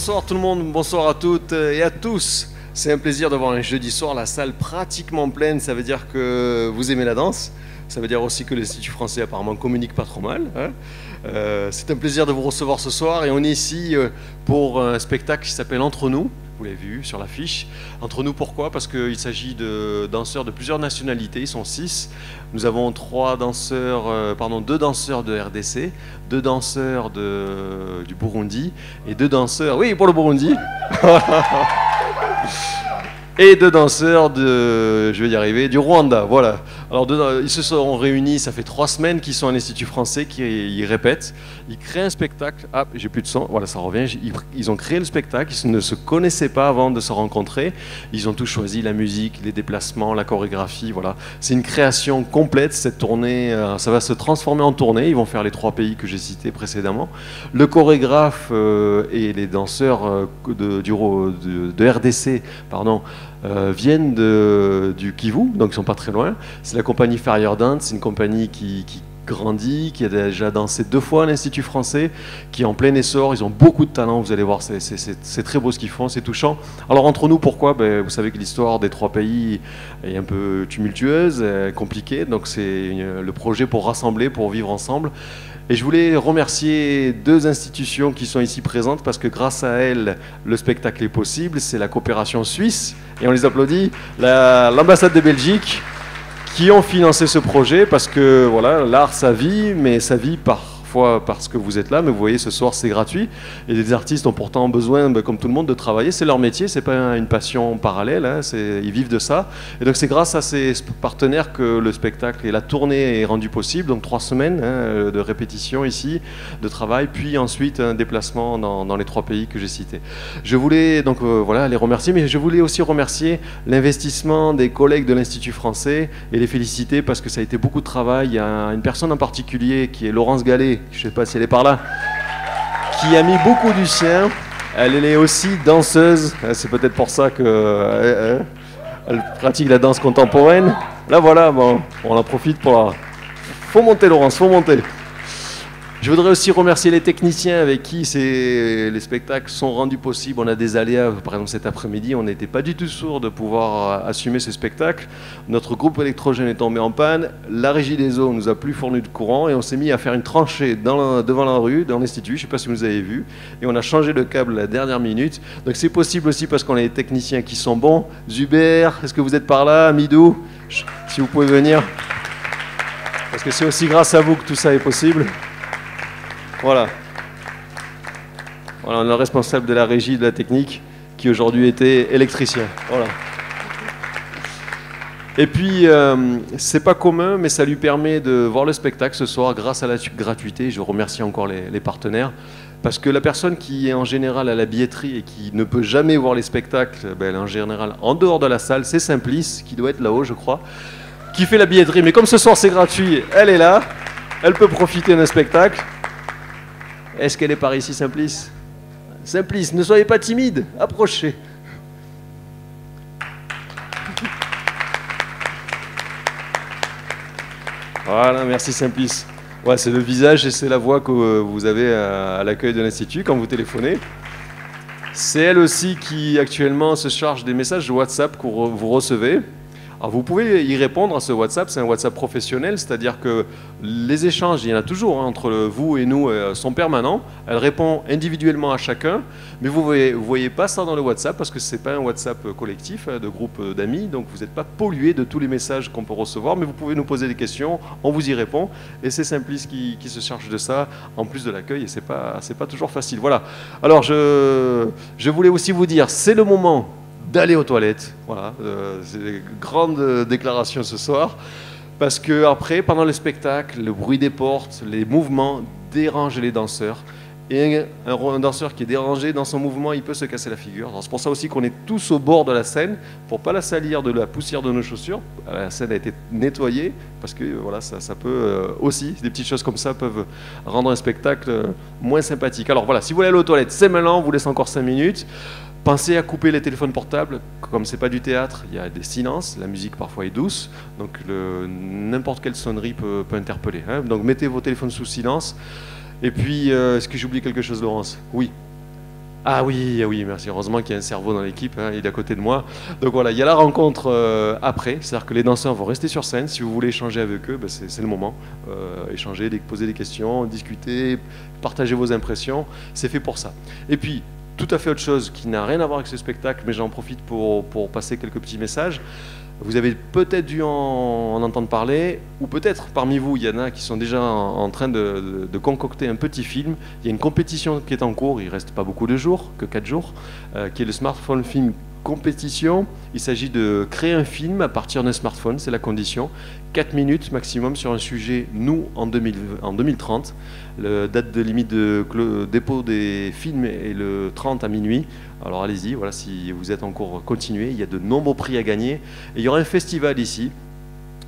Bonsoir tout le monde, bonsoir à toutes et à tous. C'est un plaisir de voir un jeudi soir la salle pratiquement pleine. Ça veut dire que vous aimez la danse. Ça veut dire aussi que l'Institut français apparemment communique pas trop mal. Hein. C'est un plaisir de vous recevoir ce soir et on est ici pour un spectacle qui s'appelle Entre nous. Vous l'avez vu sur l'affiche. Entre nous, pourquoi? Parce qu'il s'agit de danseurs de plusieurs nationalités, ils sont 6. Nous avons deux danseurs de RDC, 2 danseurs du Burundi et 2 danseurs, oui pour le Burundi, et 2 danseurs je vais y arriver, du Rwanda, voilà. Alors ils se sont réunis, ça fait 3 semaines qu'ils sont à l'Institut français, qu'ils répètent, ils créent un spectacle, ah j'ai plus de son, voilà ça revient, ils ont créé le spectacle, ils ne se connaissaient pas avant de se rencontrer, ils ont tous choisi la musique, les déplacements, la chorégraphie, voilà. C'est une création complète, cette tournée, ça va se transformer en tournée, ils vont faire les 3 pays que j'ai cités précédemment. Le chorégraphe et les danseurs de RDC, pardon, viennent du Kivu, donc ils sont pas très loin. C'est la compagnie Fire Dance, c'est une compagnie qui grandit, qui a déjà dansé 2 fois à l'Institut français, qui est en plein essor. Ils ont beaucoup de talent, vous allez voir, c'est très beau ce qu'ils font, c'est touchant. Alors entre nous, pourquoi? Vous savez que l'histoire des 3 pays est un peu tumultueuse, compliquée, donc c'est le projet pour rassembler, pour vivre ensemble. Et je voulais remercier 2 institutions qui sont ici présentes parce que grâce à elles, le spectacle est possible. C'est la coopération suisse, et on les applaudit, l'ambassade de Belgique, qui ont financé ce projet parce que voilà, l'art ça vit, mais ça vit parfois parce que vous êtes là, mais vous voyez ce soir c'est gratuit et les artistes ont pourtant besoin, comme tout le monde, de travailler, c'est leur métier, c'est pas une passion parallèle, hein, ils vivent de ça, et donc c'est grâce à ces partenaires que le spectacle et la tournée est rendu possible, donc 3 semaines de répétition ici, de travail, puis ensuite un déplacement dans les 3 pays que j'ai cités. Je voulais donc voilà, les remercier, mais je voulais aussi remercier l'investissement des collègues de l'Institut français et les féliciter parce que ça a été beaucoup de travail. Il y a une personne en particulier qui est Laurence Gallet, je ne sais pas si elle est par là, qui a mis beaucoup du sien. Elle est aussi danseuse, c'est peut-être pour ça qu'elle pratique la danse contemporaine. Là voilà, bon, on en profite pour... Faut monter Laurence, faut monter. Je voudrais aussi remercier les techniciens avec qui les spectacles sont rendus possibles. On a des aléas, par exemple cet après-midi, on n'était pas du tout sûr de pouvoir assumer ce spectacle. Notre groupe électrogène est tombé en panne, la régie des eaux nous a plus fourni de courant et on s'est mis à faire une tranchée devant la rue, dans l'Institut, je ne sais pas si vous avez vu, et on a changé le câble à la dernière minute. Donc c'est possible aussi parce qu'on a des techniciens qui sont bons. Zuber, est-ce que vous êtes par là? Midou, si vous pouvez venir. Parce que c'est aussi grâce à vous que tout ça est possible. Voilà. Voilà, on a le responsable de la régie de la technique qui aujourd'hui était électricien. Voilà. Et puis, c'est pas commun, mais ça lui permet de voir le spectacle ce soir grâce à la gratuité. Je remercie encore les partenaires. Parce que la personne qui est en général à la billetterie et qui ne peut jamais voir les spectacles, elle est en général en dehors de la salle, c'est Simplice, qui doit être là-haut, je crois, qui fait la billetterie. Mais comme ce soir c'est gratuit, elle est là, elle peut profiter d'un spectacle. Est-ce qu'elle est par ici, Simplice? Simplice, ne soyez pas timide, approchez. Voilà, merci Simplice. Ouais, c'est le visage et c'est la voix que vous avez à l'accueil de l'Institut quand vous téléphonez. C'est elle aussi qui actuellement se charge des messages de WhatsApp que vous recevez. Alors vous pouvez y répondre à ce WhatsApp, c'est un WhatsApp professionnel, c'est-à-dire que les échanges, il y en a toujours entre vous et nous, sont permanents. Elle répond individuellement à chacun, mais vous voyez pas ça dans le WhatsApp parce que ce n'est pas un WhatsApp collectif de groupe d'amis, donc vous n'êtes pas pollué de tous les messages qu'on peut recevoir, mais vous pouvez nous poser des questions, on vous y répond, et c'est Simplice qui se charge de ça, en plus de l'accueil, et c'est pas toujours facile. Voilà. Alors je voulais aussi vous dire, c'est le moment d'aller aux toilettes, voilà, c'est une grande déclaration ce soir, parce que après, pendant le spectacle, le bruit des portes, les mouvements dérangent les danseurs, et un danseur qui est dérangé dans son mouvement, il peut se casser la figure. C'est pour ça aussi qu'on est tous au bord de la scène, pour ne pas la salir de la poussière de nos chaussures. La scène a été nettoyée, parce que voilà, ça peut aussi, des petites choses comme ça peuvent rendre un spectacle moins sympathique. Alors voilà, si vous voulez aller aux toilettes, c'est maintenant, on vous laisse encore 5 minutes. Pensez à couper les téléphones portables, comme c'est pas du théâtre, il y a des silences, la musique parfois est douce, donc n'importe quelle sonnerie peut interpeller. Hein. Donc mettez vos téléphones sous silence. Et puis, est-ce que j'oublie quelque chose, Laurence? Oui. Ah oui, merci. Heureusement qu'il y a un cerveau dans l'équipe, hein, il est à côté de moi. Donc voilà, il y a la rencontre après, c'est-à-dire que les danseurs vont rester sur scène. Si vous voulez échanger avec eux, ben, c'est le moment. Échanger, poser des questions, discuter, partager vos impressions, c'est fait pour ça. Et puis, tout à fait autre chose qui n'a rien à voir avec ce spectacle, mais j'en profite pour passer quelques petits messages. Vous avez peut-être dû en entendre parler, ou peut-être parmi vous, il y en a qui sont déjà en train de concocter un petit film. Il y a une compétition qui est en cours, il ne reste pas beaucoup de jours, que 4 jours, qui est le Smartphone Film Compétition. Il s'agit de créer un film à partir d'un smartphone, c'est la condition. 4 minutes maximum sur un sujet, nous, en 2030. La date de limite de dépôt des films est le 30 à minuit. Alors allez-y, voilà, si vous êtes en cours, continuez. Il y a de nombreux prix à gagner. Et il y aura un festival ici.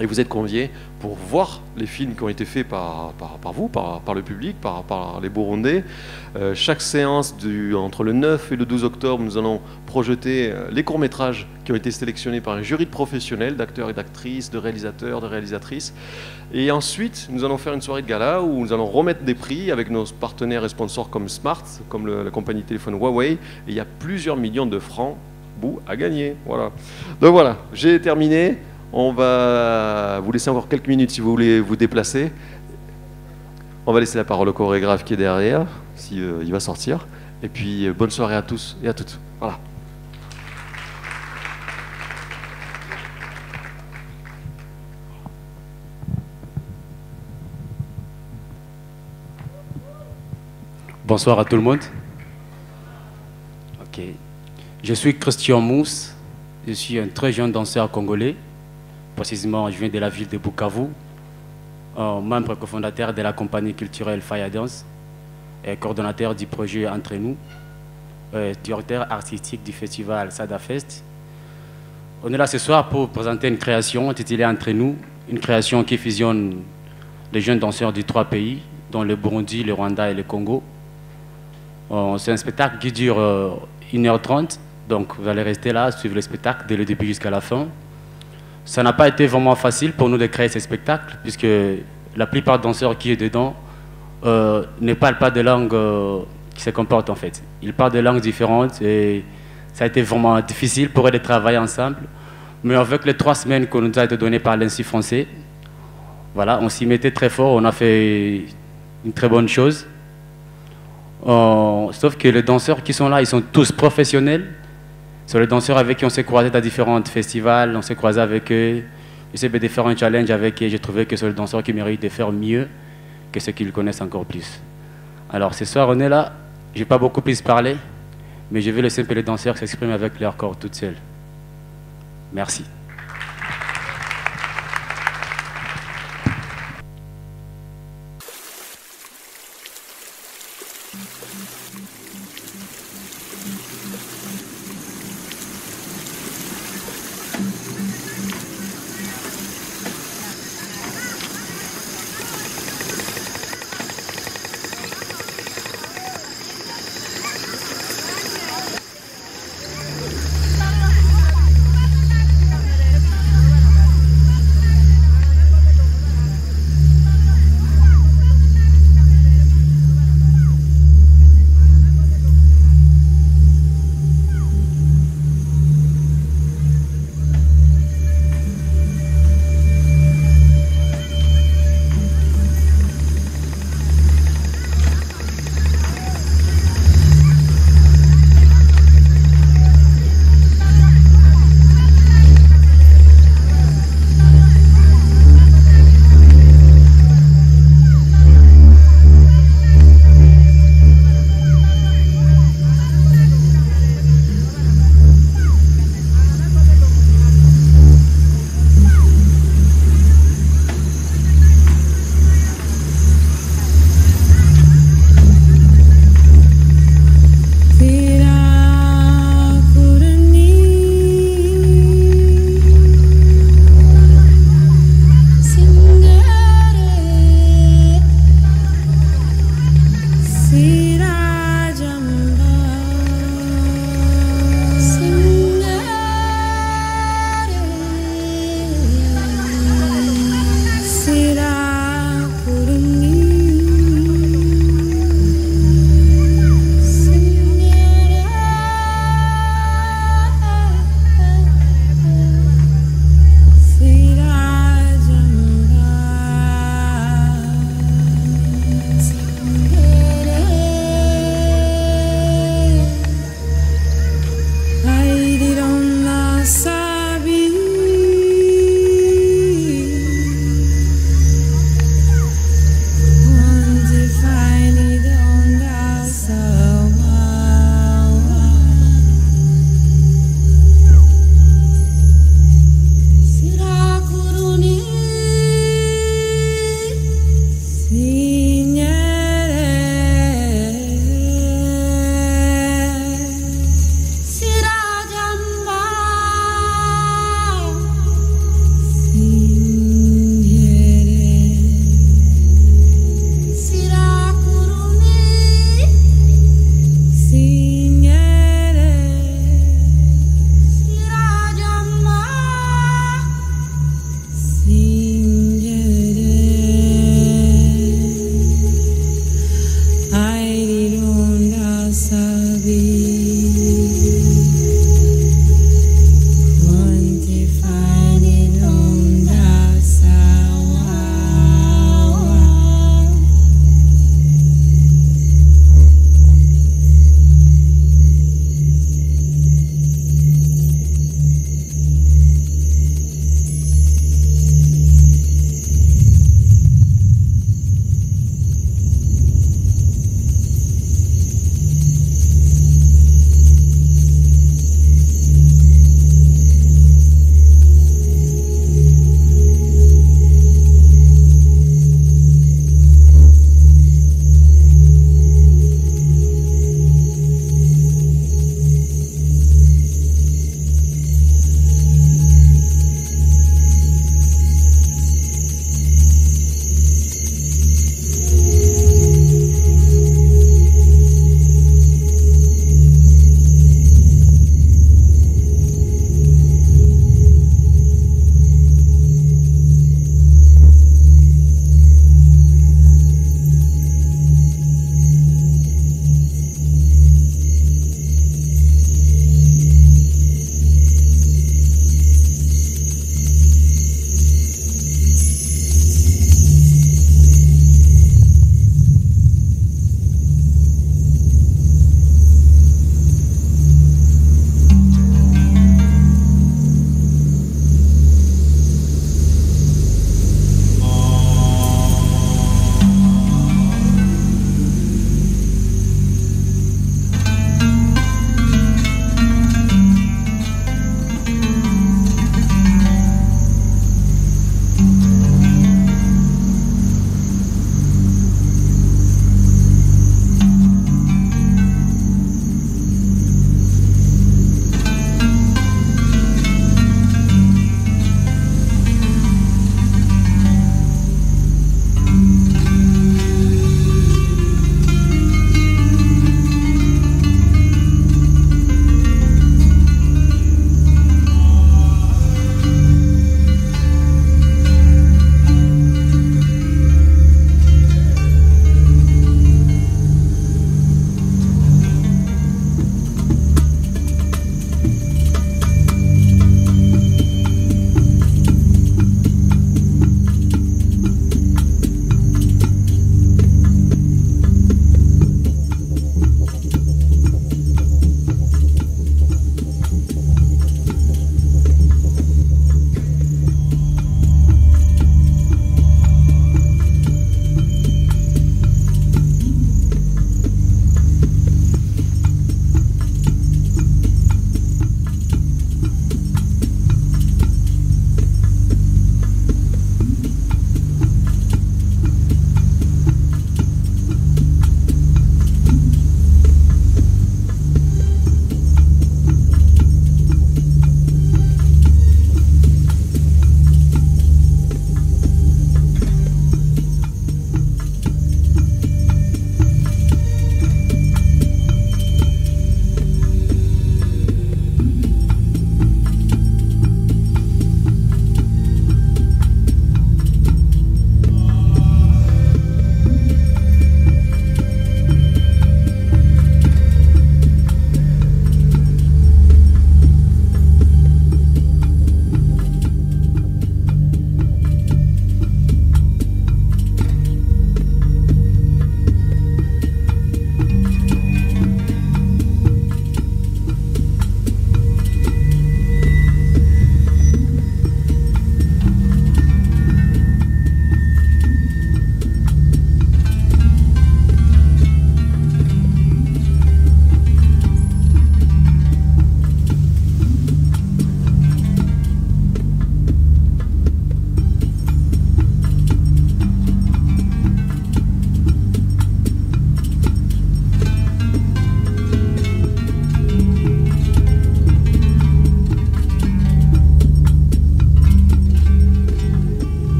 Et vous êtes conviés pour voir les films qui ont été faits par vous, par le public, par les Burundais. Chaque séance, entre le 9 et le 12 octobre, nous allons projeter les courts-métrages qui ont été sélectionnés par un jury de professionnels, d'acteurs et d'actrices, de réalisateurs, de réalisatrices. Et ensuite, nous allons faire une soirée de gala où nous allons remettre des prix avec nos partenaires et sponsors comme Smart, comme la compagnie de téléphone Huawei. Et il y a plusieurs millions de francs à gagner. Voilà. Donc voilà, j'ai terminé. On va vous laisser encore quelques minutes si vous voulez vous déplacer. On va laisser la parole au chorégraphe qui est derrière, s'il va sortir. Et puis, bonne soirée à tous et à toutes. Voilà. Bonsoir à tout le monde. Ok. Je suis Christian Mousse. Je suis un très jeune danseur congolais. Précisément, je viens de la ville de Bukavu, membre cofondateur de la compagnie culturelle Fire Dance et coordonnateur du projet Entre nous, directeur artistique du festival Sada Fest. On est là ce soir pour présenter une création intitulée Entre nous, une création qui fusionne les jeunes danseurs de 3 pays, dont le Burundi, le Rwanda et le Congo. C'est un spectacle qui dure 1h30, donc vous allez rester là, suivre le spectacle dès le début jusqu'à la fin. Ça n'a pas été vraiment facile pour nous de créer ce spectacle, puisque la plupart des danseurs qui sont dedans ne parlent pas de langue qui se comporte en fait. Ils parlent de langues différentes et ça a été vraiment difficile pour eux de travailler ensemble. Mais avec les 3 semaines qu'on nous a été données par l'Institut français, voilà, on s'y mettait très fort, on a fait une très bonne chose. Sauf que les danseurs qui sont là, ils sont tous professionnels. Sur les danseurs avec qui on s'est croisés dans différents festivals, on s'est croisés avec eux, j'ai fait différents challenges avec eux, j'ai trouvé que c'est le danseur qui mérite de faire mieux que ceux qui le connaissent encore plus. Alors ce soir on est là, je n'ai pas beaucoup plus parler, mais je vais laisser un peu les danseurs s'exprimer avec leur corps toutes seuls. Merci.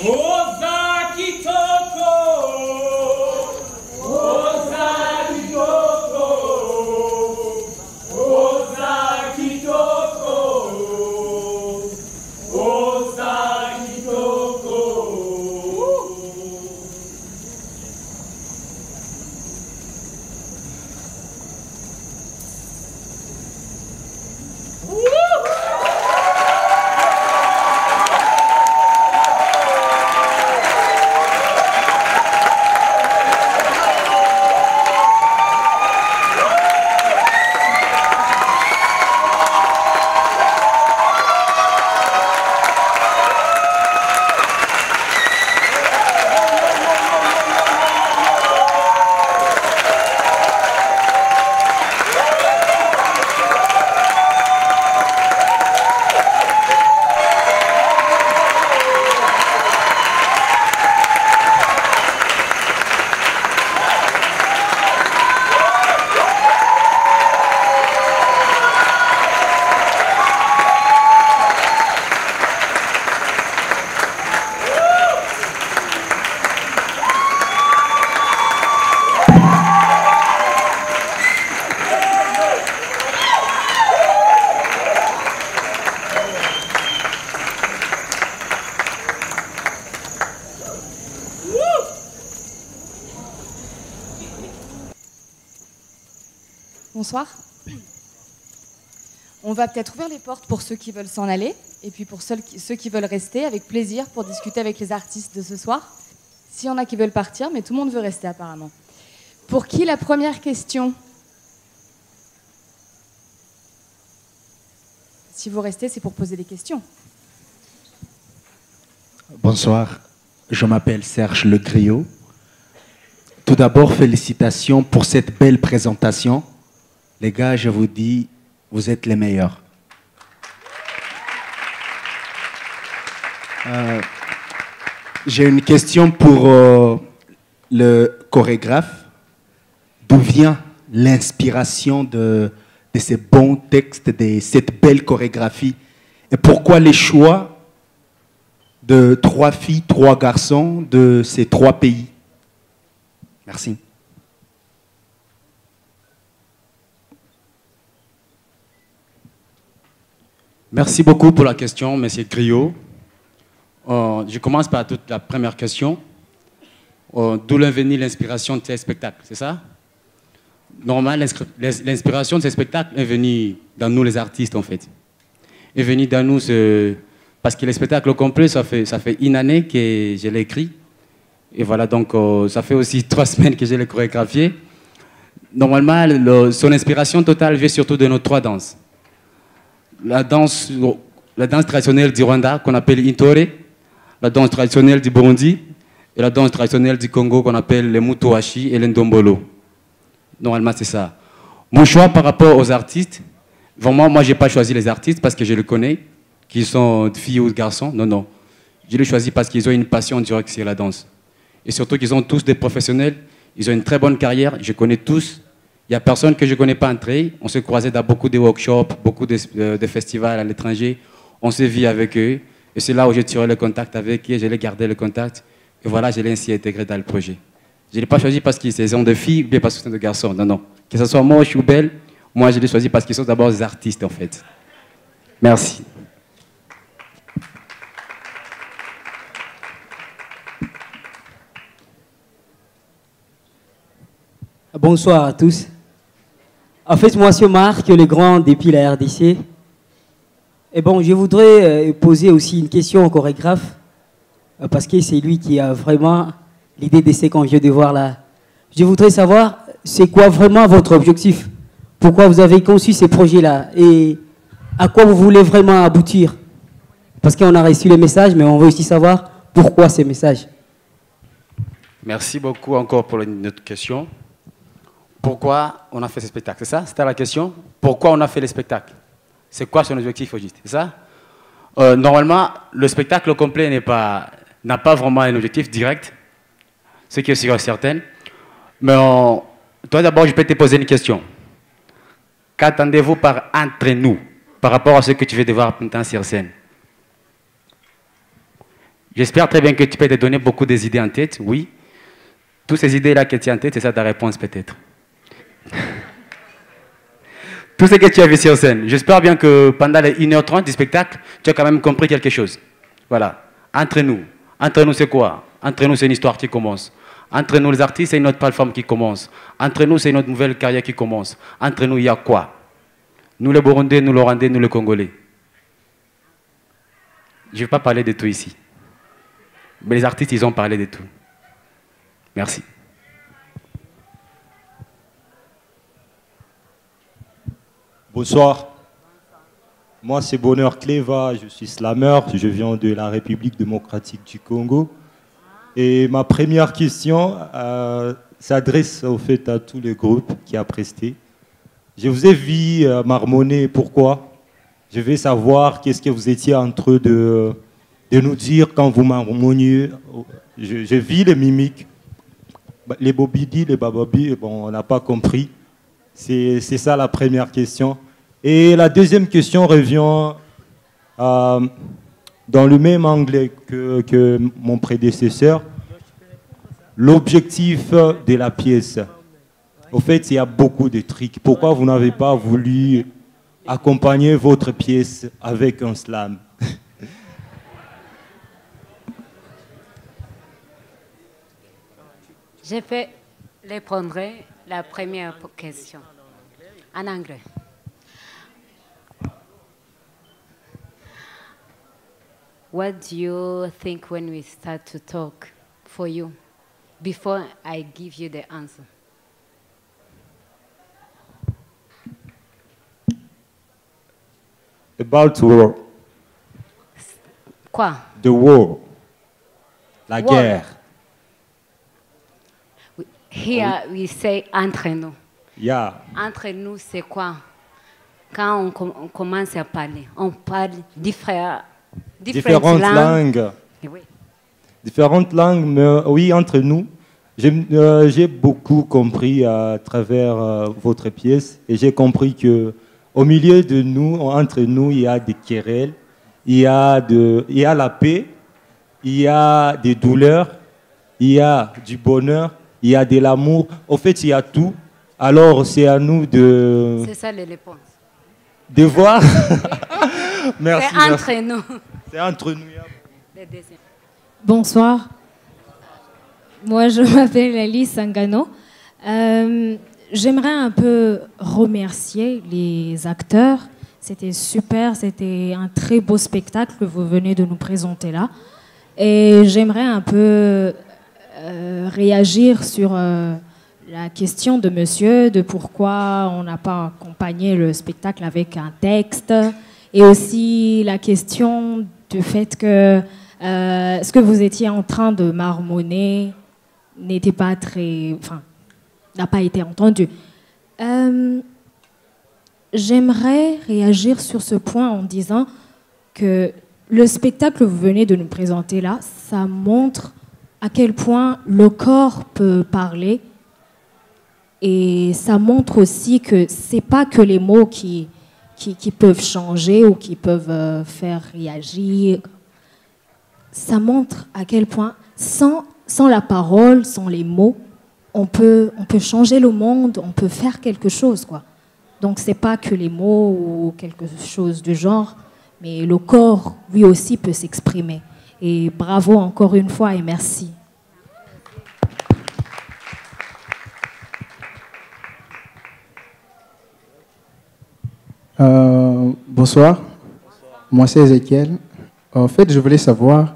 Oza Kitoko, Oza Kitoko, Oza Kitoko, Oza Kitoko. Bonsoir. On va peut-être ouvrir les portes pour ceux qui veulent s'en aller, et puis pour ceux qui veulent rester, avec plaisir, pour discuter avec les artistes de ce soir. S'il y en a qui veulent partir, mais tout le monde veut rester apparemment. Pour qui la première question? Si vous restez, c'est pour poser des questions. Bonsoir, je m'appelle Serge Le Griot. Tout d'abord, félicitations pour cette belle présentation. Les gars, je vous dis, vous êtes les meilleurs. J'ai une question pour le chorégraphe. D'où vient l'inspiration de ces bons textes, de cette belle chorégraphie? Et pourquoi les choix de 3 filles, 3 garçons de ces 3 pays? Merci. Merci beaucoup pour la question, Monsieur Griot. Je commence par toute la première question. D'où est venue l'inspiration de ces spectacles, c'est ça? Normalement, l'inspiration de ces spectacles est venue dans nous les artistes, en fait. Est venue dans nous, parce que le spectacle complet, ça fait 1 année que je l'ai écrit. Et voilà, donc ça fait aussi 3 semaines que je l'ai chorégraphié. Normalement, son inspiration totale vient surtout de nos 3 danses. La danse traditionnelle du Rwanda, qu'on appelle Intore, la danse traditionnelle du Burundi, et la danse traditionnelle du Congo, qu'on appelle le Mutuashi et le Ndombolo. Normalement, c'est ça. Mon choix par rapport aux artistes, vraiment, moi, je n'ai pas choisi les artistes parce que je les connais, qu'ils sont filles ou garçons. Non, non. Je les choisis parce qu'ils ont une passion directe sur la danse. Et surtout qu'ils sont tous des professionnels, ils ont une très bonne carrière, je connais tous. Il n'y a personne que je ne connais pas entre eux. On s'est croisés dans beaucoup de workshops, beaucoup de festivals à l'étranger. On s'est vu avec eux. Et c'est là où j'ai tiré le contact avec eux, je l'ai gardé le contact. Et voilà, je l'ai ainsi intégré dans le projet. Je ne l'ai pas choisi parce qu'ils sont des filles ou bien parce qu'ils sont des garçons. Non, non. Que ce soit moche ou belle, moi je l'ai choisi parce qu'ils sont d'abord des artistes en fait. Merci. Bonsoir à tous. En fait, moi, c'est Marc, le grand depuis la RDC. Et bon, je voudrais poser aussi une question au chorégraphe, parce que c'est lui qui a vraiment l'idée de ce qu'on vient de voir là. Je voudrais savoir, c'est quoi vraiment votre objectif? Pourquoi vous avez conçu ces projets-là? Et à quoi vous voulez vraiment aboutir? Parce qu'on a reçu les messages, mais on veut aussi savoir pourquoi ces messages. Merci beaucoup encore pour notre question. Pourquoi on a fait ce spectacle? C'est ça? C'était la question? Pourquoi on a fait le spectacle? C'est quoi son objectif au juste? C'est ça? Normalement, le spectacle complet n'a pas vraiment un objectif direct, ce qui est sûr et certain. Mais toi d'abord, je peux te poser une question. Qu'attendez-vous par entre nous, par rapport à ce que tu veux devoir maintenant sur scène? J'espère très bien que tu peux te donner beaucoup des idées en tête, oui. Toutes ces idées-là que tu as en tête, c'est ça ta réponse peut-être. Tout ce que tu as vu sur scène. J'espère bien que pendant les 1h30 du spectacle, tu as quand même compris quelque chose. Voilà. Entre nous c'est quoi? Entre nous, c'est une histoire qui commence. Entre nous, les artistes, c'est une autre plateforme qui commence. Entre nous, c'est une autre nouvelle carrière qui commence. Entre nous, il y a quoi? Nous, les Burundais, nous, les Rwandais, nous, les Congolais. Je ne vais pas parler de tout ici. Mais les artistes, ils ont parlé de tout. Merci. Bonsoir. Moi, c'est Bonheur Cléva, je suis slammer, je viens de la République démocratique du Congo. Et ma première question s'adresse au fait à tous les groupes qui a presté. Je vous ai vu marmonner, pourquoi? Je veux savoir qu'est-ce que vous étiez en train de nous dire quand vous marmonniez. Je vis les mimiques, les bobidi, les bababi, bon, on n'a pas compris. C'est ça la première question. Et la deuxième question revient dans le même anglais que mon prédécesseur. L'objectif de la pièce. Au fait, il y a beaucoup de trucs. Pourquoi vous n'avez pas voulu accompagner votre pièce avec un slam? Je vais répondre la première question en anglais. What do you think when we start to talk for you before I give you the answer? About war. Quoi? The war. La War. guerre. Here we say entre nous. Yeah. Entre nous, c'est quoi? Quand on commence à parler, on parle différentes langues. Oui. Différentes langues, mais oui, entre nous. J'ai beaucoup compris à travers votre pièce et j'ai compris que au milieu de nous, entre nous, il y a des querelles, il y a la paix, il y a des douleurs, il y a du bonheur, il y a de l'amour. Au fait, il y a tout. Alors, c'est à nous de... C'est ça les réponses. De voir. Merci. C'est entre nous. C'est entre nous. Bonsoir. Moi, je m'appelle Alice Sangano. J'aimerais un peu remercier les acteurs. C'était super, c'était un très beau spectacle que vous venez de nous présenter là. Et j'aimerais un peu réagir sur la question de monsieur, de pourquoi on n'a pas accompagné le spectacle avec un texte. Et aussi la question du fait que ce que vous étiez en train de marmonner n'était pas très... Enfin, n'a pas été entendu. J'aimerais réagir sur ce point en disant que le spectacle que vous venez de nous présenter là, ça montre à quel point le corps peut parler et ça montre aussi que c'est pas que les mots qui peuvent changer ou qui peuvent faire réagir. Ça montre à quel point, sans la parole, sans les mots, on peut changer le monde, on peut faire quelque chose, quoi. Donc, c'est pas que les mots ou quelque chose du genre, mais le corps, lui aussi, peut s'exprimer. Et bravo encore une fois et merci. Bonsoir. Moi, c'est Ézéchiel. En fait, je voulais savoir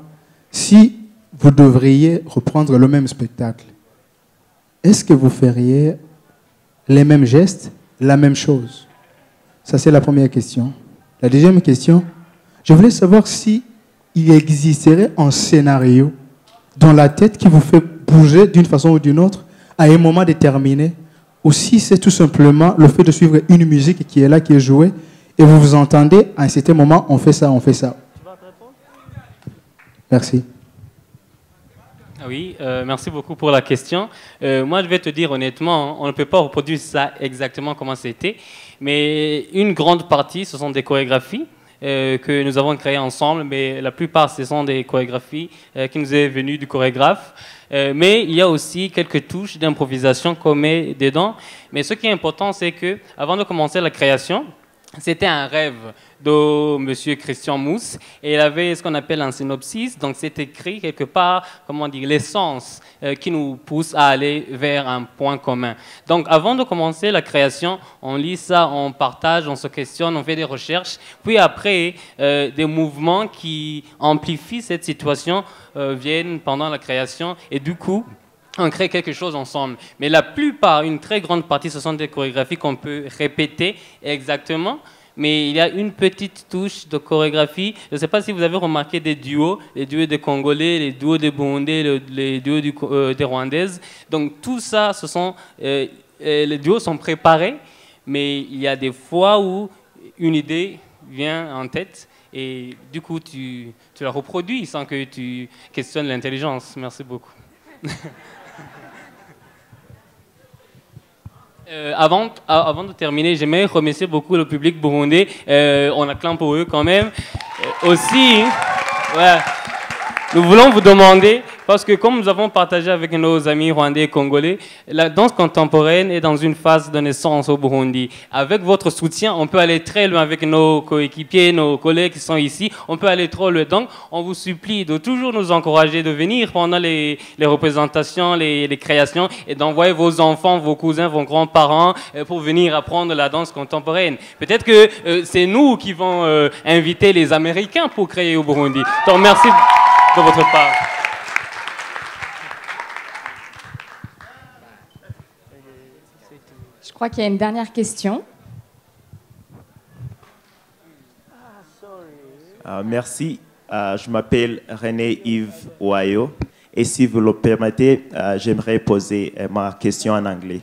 si vous devriez reprendre le même spectacle. Est-ce que vous feriez les mêmes gestes, la même chose? Ça, c'est la première question. La deuxième question, je voulais savoir si il existerait un scénario dans la tête qui vous fait bouger d'une façon ou d'une autre à un moment déterminé, ou si c'est tout simplement le fait de suivre une musique qui est là, qui est jouée, et vous vous entendez, à un certain moment, on fait ça, on fait ça. Tu vas te répondre? Merci. Oui, merci beaucoup pour la question. Moi, je vais te dire honnêtement, on ne peut pas reproduire ça exactement comment c'était, mais une grande partie, ce sont des chorégraphies. que nous avons créées ensemble, mais la plupart, ce sont des chorégraphies qui nous est venues du chorégraphe. Mais il y a aussi quelques touches d'improvisation qu'on met dedans. Mais ce qui est important, c'est que avant de commencer la création, c'était un rêve de Monsieur Christian Mousse et il avait ce qu'on appelle un synopsis, donc c'est écrit quelque part, comment dire, l'essence qui nous pousse à aller vers un point commun. Donc avant de commencer la création, on lit ça, on partage, on se questionne, on fait des recherches, puis après des mouvements qui amplifient cette situation viennent pendant la création et du coup, on crée quelque chose ensemble. Mais la plupart, une très grande partie, ce sont des chorégraphies qu'on peut répéter exactement. Mais il y a une petite touche de chorégraphie. Je ne sais pas si vous avez remarqué des duos, les duos des Congolais, les duos des Burundais, les duos des Rwandaises. Donc tout ça, les duos sont préparés, mais il y a des fois où une idée vient en tête et du coup tu la reproduis sans que tu questionnes l'intelligence. Merci beaucoup. Avant de terminer, j'aimerais remercier beaucoup le public burundais. On acclame pour eux quand même. Aussi, ouais, nous voulons vous demander, parce que comme nous avons partagé avec nos amis rwandais et congolais, la danse contemporaine est dans une phase de naissance au Burundi. Avec votre soutien, on peut aller très loin avec nos coéquipiers, nos collègues qui sont ici. On peut aller trop loin. Donc, on vous supplie de toujours nous encourager de venir pendant les représentations, les créations et d'envoyer vos enfants, vos cousins, vos grands-parents pour venir apprendre la danse contemporaine. Peut-être que c'est nous qui vont inviter les Américains pour créer au Burundi. Donc, merci de votre part. Je crois qu'il y a une dernière question. Merci. Je m'appelle René Yves Ouayo. Et si vous le permettez, j'aimerais poser ma question en anglais.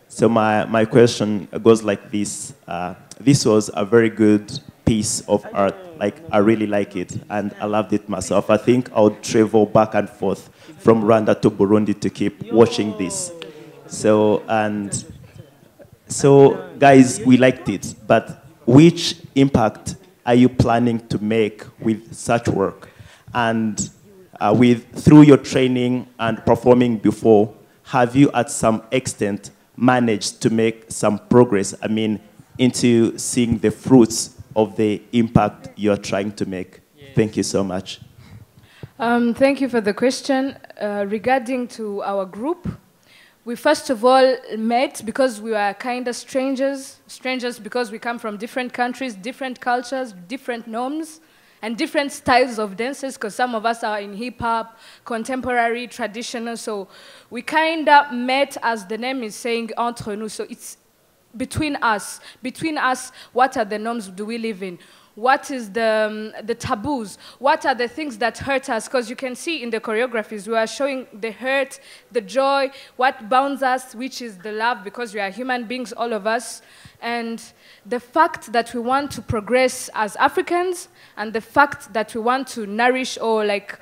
So my question goes like this. This was a very good piece of art. Like, I really like it, and I loved it myself. I think I would travel back and forth from Rwanda to Burundi to keep watching this. So guys, we liked it, but which impact are you planning to make with such work? And through your training and performing before, have you at some extent managed to make some progress, I mean, into seeing the fruits of the impact you're trying to make? Yes. Thank you so much. Thank you for the question. Regarding to our group, we first of all met because we were kind of strangers because we come from different countries, different cultures, different norms, and different styles of dances, because some of us are in hip-hop, contemporary, traditional, so we kind of met, as the name is saying, entre nous, so it's between us, what are the norms do we live in? What is the taboos? What are the things that hurt us? Because you can see in the choreographies, we are showing the hurt, the joy, what bounds us, which is the love, because we are human beings, all of us. And the fact that we want to progress as Africans, and the fact that we want to nourish or like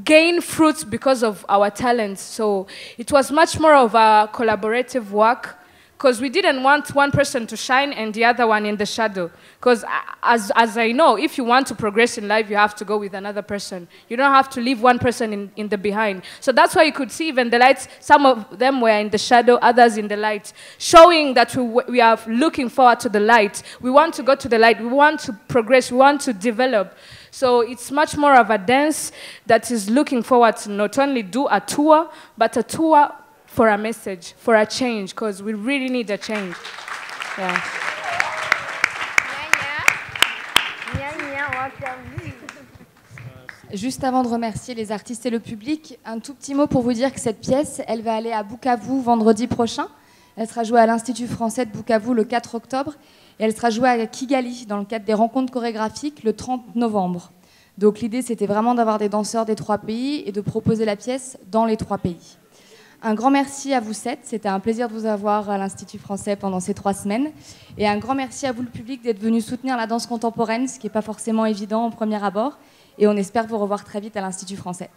gain fruits because of our talents. So it was much more of a collaborative work, because we didn't want one person to shine and the other one in the shadow. Because as I know, if you want to progress in life, you have to go with another person. You don't have to leave one person in the behind. So that's why you could see even the lights, some of them were in the shadow, others in the light, showing that we are looking forward to the light. We want to go to the light. We want to progress. We want to develop. So it's much more of a dance that is looking forward to not only do a tour, but a tour for a message, for a change, because we really need a change. Yeah. Juste avant de remercier les artistes et le public, un tout petit mot pour vous dire que cette pièce, elle va aller à Bukavu vendredi prochain. Elle sera jouée à l'Institut français de Bukavu le 4 octobre et elle sera jouée à Kigali dans le cadre des rencontres chorégraphiques le 30 novembre. Donc l'idée, c'était vraiment d'avoir des danseurs des 3 pays et de proposer la pièce dans les 3 pays. Un grand merci à vous 7, c'était un plaisir de vous avoir à l'Institut français pendant ces 3 semaines. Et un grand merci à vous le public d'être venu soutenir la danse contemporaine, ce qui n'est pas forcément évident au premier abord. Et on espère vous revoir très vite à l'Institut français.